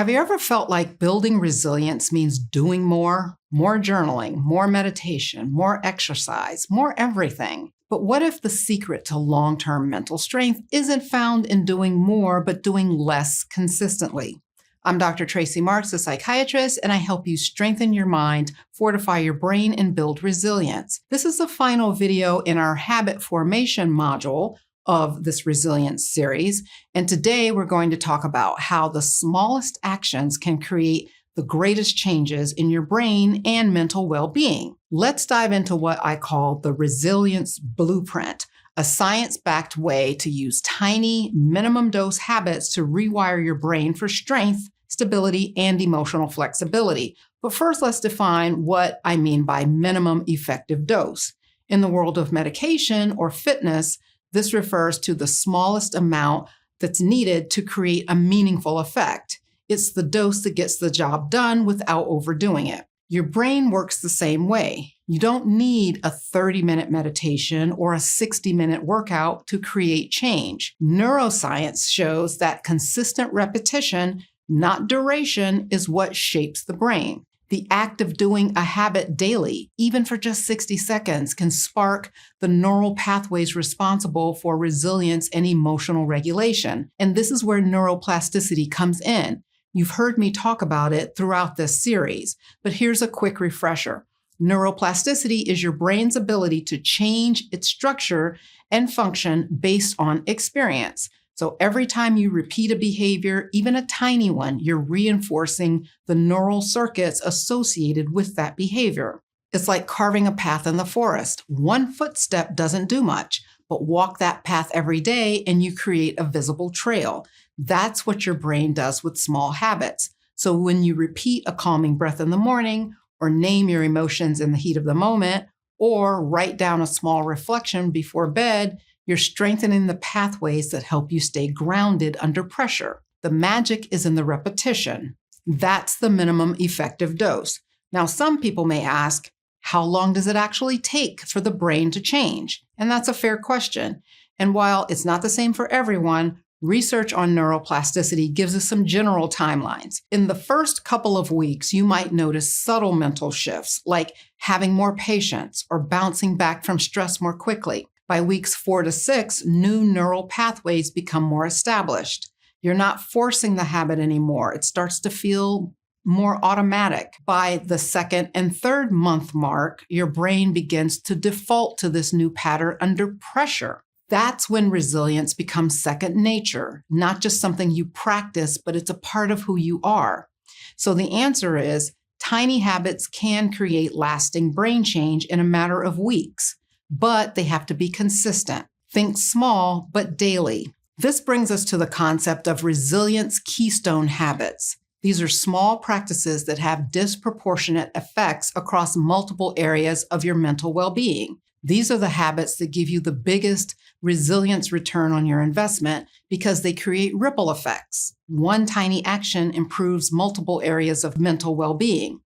Have you ever felt like building resilience means doing more? More journaling, more meditation, more exercise, more everything. But what if the secret to long-term mental strength isn't found in doing more, but doing less consistently? I'm Dr. Tracey Marks, a psychiatrist, and I help you strengthen your mind, fortify your brain, and build resilience. This is the final video in our habit formation module of this resilience series. And today we're going to talk about how the smallest actions can create the greatest changes in your brain and mental well-being. Let's dive into what I call the resilience blueprint, a science-backed way to use tiny minimum dose habits to rewire your brain for strength, stability, and emotional flexibility. But first, let's define what I mean by minimum effective dose. In the world of medication or fitness, this refers to the smallest amount that's needed to create a meaningful effect. It's the dose that gets the job done without overdoing it. Your brain works the same way. You don't need a 30-minute meditation or a 60-minute workout to create change. Neuroscience shows that consistent repetition, not duration, is what shapes the brain. The act of doing a habit daily, even for just 60 seconds, can spark the neural pathways responsible for resilience and emotional regulation. And this is where neuroplasticity comes in. You've heard me talk about it throughout this series, but here's a quick refresher. Neuroplasticity is your brain's ability to change its structure and function based on experience. So every time you repeat a behavior, even a tiny one, you're reinforcing the neural circuits associated with that behavior. It's like carving a path in the forest. One footstep doesn't do much, but walk that path every day and you create a visible trail. That's what your brain does with small habits. So when you repeat a calming breath in the morning, or name your emotions in the heat of the moment, or write down a small reflection before bed, you're strengthening the pathways that help you stay grounded under pressure. The magic is in the repetition. That's the minimum effective dose. Now, some people may ask, how long does it actually take for the brain to change? And that's a fair question. And while it's not the same for everyone, research on neuroplasticity gives us some general timelines. In the first couple of weeks, you might notice subtle mental shifts, like having more patience or bouncing back from stress more quickly. By weeks 4 to 6, new neural pathways become more established. You're not forcing the habit anymore. It starts to feel more automatic. By the second and third month mark, your brain begins to default to this new pattern under pressure. That's when resilience becomes second nature, not just something you practice, but it's a part of who you are. So the answer is, tiny habits can create lasting brain change in a matter of weeks, but they have to be consistent. Think small, but daily. This brings us to the concept of resilience keystone habits. These are small practices that have disproportionate effects across multiple areas of your mental well-being. These are the habits that give you the biggest resilience return on your investment because they create ripple effects. One tiny action improves multiple areas of mental well-being.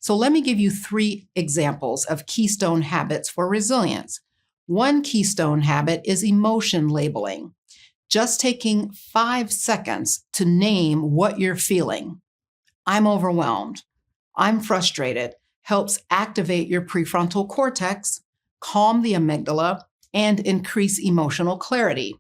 So let me give you 3 examples of keystone habits for resilience. One keystone habit is emotion labeling. Just taking 5 seconds to name what you're feeling. I'm overwhelmed. I'm frustrated. Helps activate your prefrontal cortex, calm the amygdala, and increase emotional clarity.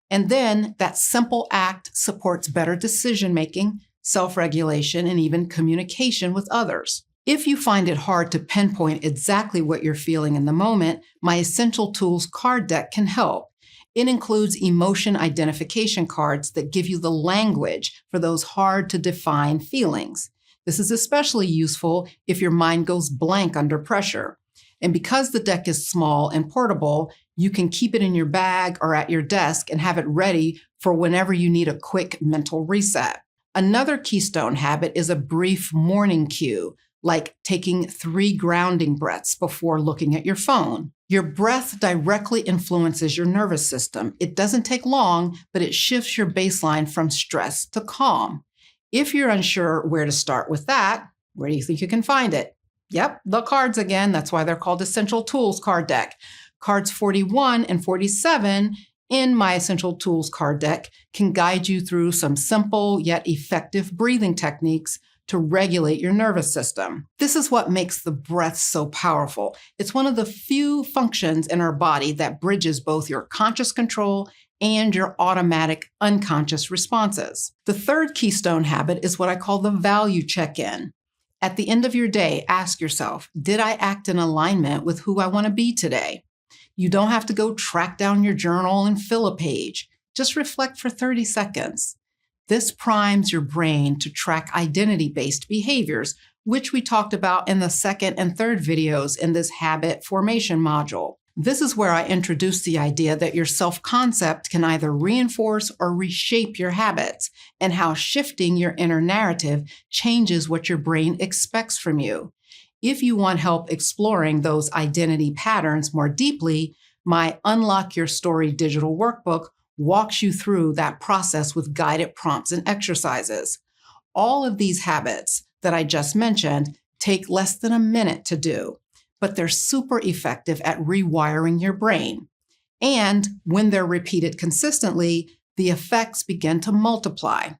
And then that simple act supports better decision-making, self-regulation, and even communication with others. If you find it hard to pinpoint exactly what you're feeling in the moment, my Essential Tools card deck can help. It includes emotion identification cards that give you the language for those hard-to-define feelings. This is especially useful if your mind goes blank under pressure. And because the deck is small and portable, you can keep it in your bag or at your desk and have it ready for whenever you need a quick mental reset. Another keystone habit is a brief morning cue, like taking 3 grounding breaths before looking at your phone. Your breath directly influences your nervous system. It doesn't take long, but it shifts your baseline from stress to calm. If you're unsure where to start with that, where do you think you can find it? Yep, the cards again. That's why they're called Essential Tools card deck. Cards 41 and 47 in my Essential Tools card deck can guide you through some simple yet effective breathing techniques to regulate your nervous system. This is what makes the breath so powerful. It's one of the few functions in our body that bridges both your conscious control and your automatic unconscious responses. The third keystone habit is what I call the value check-in. At the end of your day, ask yourself, did I act in alignment with who I want to be today? You don't have to go track down your journal and fill a page. Just reflect for 30 seconds. This primes your brain to track identity-based behaviors, which we talked about in the second and third videos in this habit formation module. This is where I introduce the idea that your self-concept can either reinforce or reshape your habits, and how shifting your inner narrative changes what your brain expects from you. If you want help exploring those identity patterns more deeply, my Unlock Your Story digital workbook walks you through that process with guided prompts and exercises. All of these habits that I just mentioned take less than a minute to do, but they're super effective at rewiring your brain. And when they're repeated consistently, the effects begin to multiply.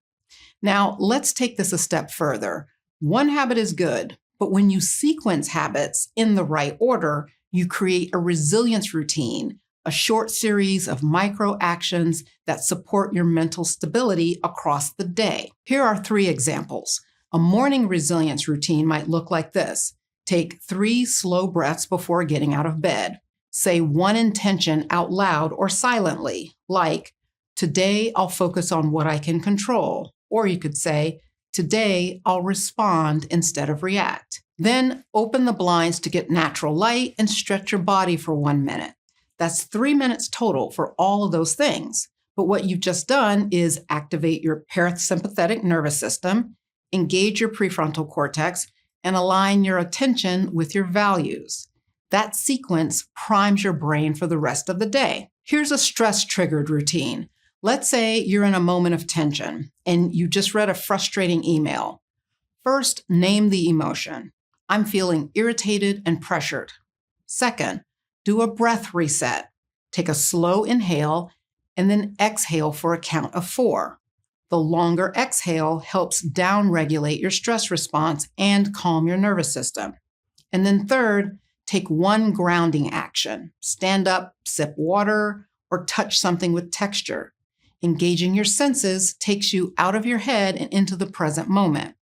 Now, let's take this a step further. One habit is good, but when you sequence habits in the right order, you create a resilience routine, a short series of micro actions that support your mental stability across the day. Here are 3 examples. A morning resilience routine might look like this. Take 3 slow breaths before getting out of bed. Say one intention out loud or silently, like, today I'll focus on what I can control. Or you could say, today I'll respond instead of react. Then open the blinds to get natural light and stretch your body for 1 minute. That's 3 minutes total for all of those things. But what you've just done is activate your parasympathetic nervous system, engage your prefrontal cortex, and align your attention with your values. That sequence primes your brain for the rest of the day. Here's a stress-triggered routine. Let's say you're in a moment of tension and you just read a frustrating email. First, name the emotion. I'm feeling irritated and pressured. Second, do a breath reset. Take a slow inhale and then exhale for a count of 4. The longer exhale helps downregulate your stress response and calm your nervous system. And then third, take one grounding action. Stand up, sip water, or touch something with texture. Engaging your senses takes you out of your head and into the present moment.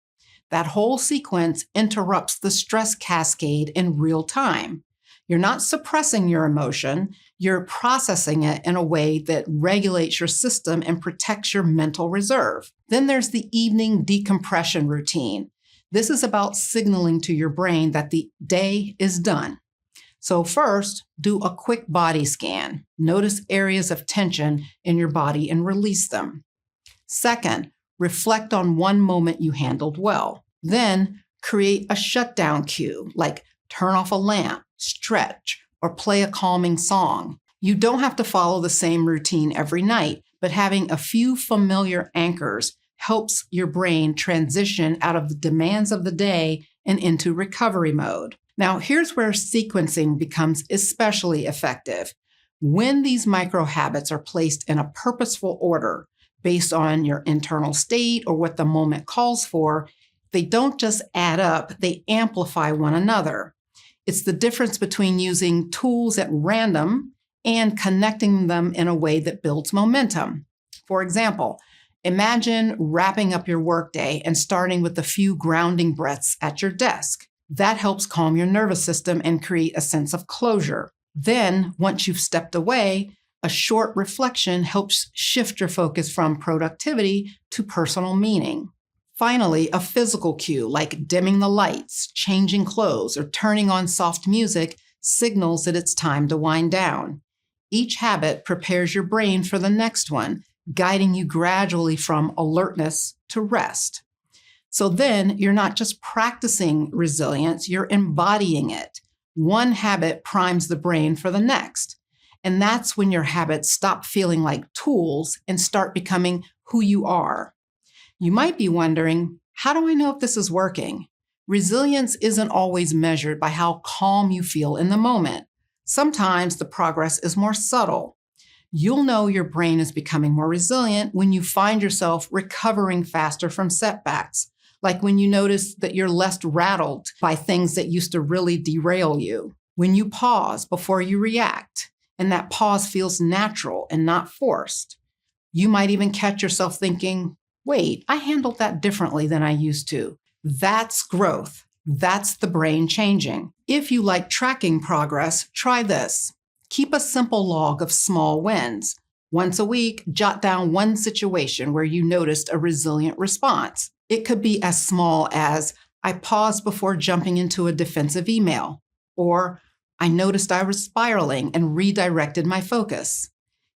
That whole sequence interrupts the stress cascade in real time. You're not suppressing your emotion, you're processing it in a way that regulates your system and protects your mental reserve. Then there's the evening decompression routine. This is about signaling to your brain that the day is done. So first, do a quick body scan. Notice areas of tension in your body and release them. Second, reflect on one moment you handled well. Then create a shutdown cue, like turn off a lamp, stretch, or play a calming song. You don't have to follow the same routine every night, but having a few familiar anchors helps your brain transition out of the demands of the day and into recovery mode. Now, here's where sequencing becomes especially effective. When these micro habits are placed in a purposeful order based on your internal state or what the moment calls for, they don't just add up, they amplify one another. It's the difference between using tools at random and connecting them in a way that builds momentum. For example, imagine wrapping up your workday and starting with a few grounding breaths at your desk. That helps calm your nervous system and create a sense of closure. Then, once you've stepped away, a short reflection helps shift your focus from productivity to personal meaning. Finally, a physical cue like dimming the lights, changing clothes, or turning on soft music signals that it's time to wind down. Each habit prepares your brain for the next one, guiding you gradually from alertness to rest. So then you're not just practicing resilience, you're embodying it. One habit primes the brain for the next. And that's when your habits stop feeling like tools and start becoming who you are. You might be wondering, how do I know if this is working? Resilience isn't always measured by how calm you feel in the moment. Sometimes the progress is more subtle. You'll know your brain is becoming more resilient when you find yourself recovering faster from setbacks, like when you notice that you're less rattled by things that used to really derail you, when you pause before you react, and that pause feels natural and not forced. You might even catch yourself thinking, wait, I handled that differently than I used to. That's growth. That's the brain changing. If you like tracking progress, try this. Keep a simple log of small wins. Once a week, jot down one situation where you noticed a resilient response. It could be as small as, I paused before jumping into a defensive email, or I noticed I was spiraling and redirected my focus.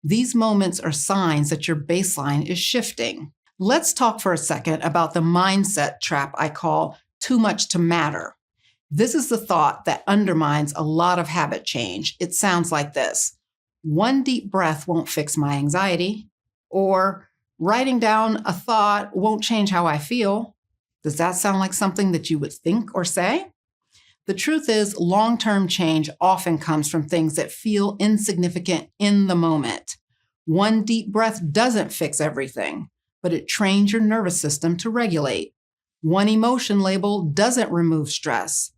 These moments are signs that your baseline is shifting. Let's talk for a second about the mindset trap I call too much to matter. This is the thought that undermines a lot of habit change. It sounds like this: one deep breath won't fix my anxiety, or writing down a thought won't change how I feel. Does that sound like something that you would think or say? The truth is, long-term change often comes from things that feel insignificant in the moment. One deep breath doesn't fix everything, but it trains your nervous system to regulate. One emotion label doesn't remove stress,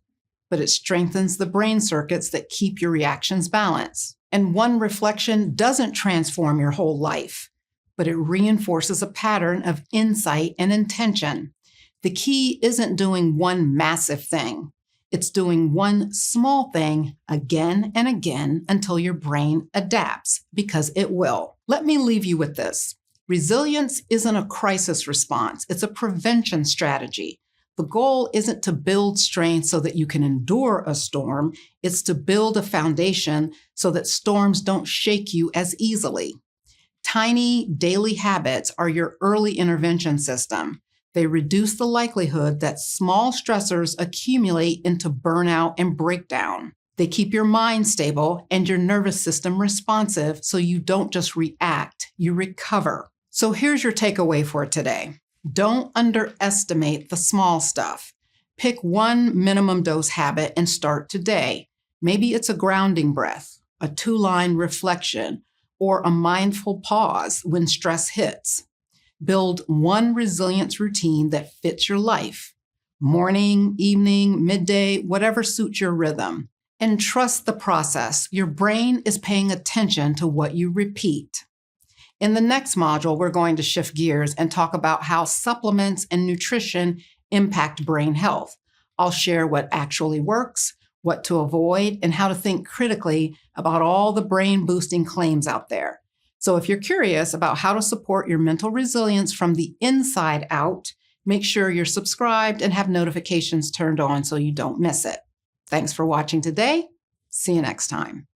but it strengthens the brain circuits that keep your reactions balanced. And one reflection doesn't transform your whole life, but it reinforces a pattern of insight and intention. The key isn't doing one massive thing. It's doing one small thing again and again until your brain adapts, because it will. Let me leave you with this. Resilience isn't a crisis response. It's a prevention strategy. The goal isn't to build strength so that you can endure a storm. It's to build a foundation so that storms don't shake you as easily. Tiny daily habits are your early intervention system. They reduce the likelihood that small stressors accumulate into burnout and breakdown. They keep your mind stable and your nervous system responsive so you don't just react, you recover. So here's your takeaway for today. Don't underestimate the small stuff. Pick one minimum dose habit and start today. Maybe it's a grounding breath, a 2-line reflection, or a mindful pause when stress hits. Build one resilience routine that fits your life. Morning, evening, midday, whatever suits your rhythm. And trust the process. Your brain is paying attention to what you repeat. In the next module, we're going to shift gears and talk about how supplements and nutrition impact brain health. I'll share what actually works, what to avoid, and how to think critically about all the brain-boosting claims out there. So if you're curious about how to support your mental resilience from the inside out, make sure you're subscribed and have notifications turned on so you don't miss it. Thanks for watching today. See you next time.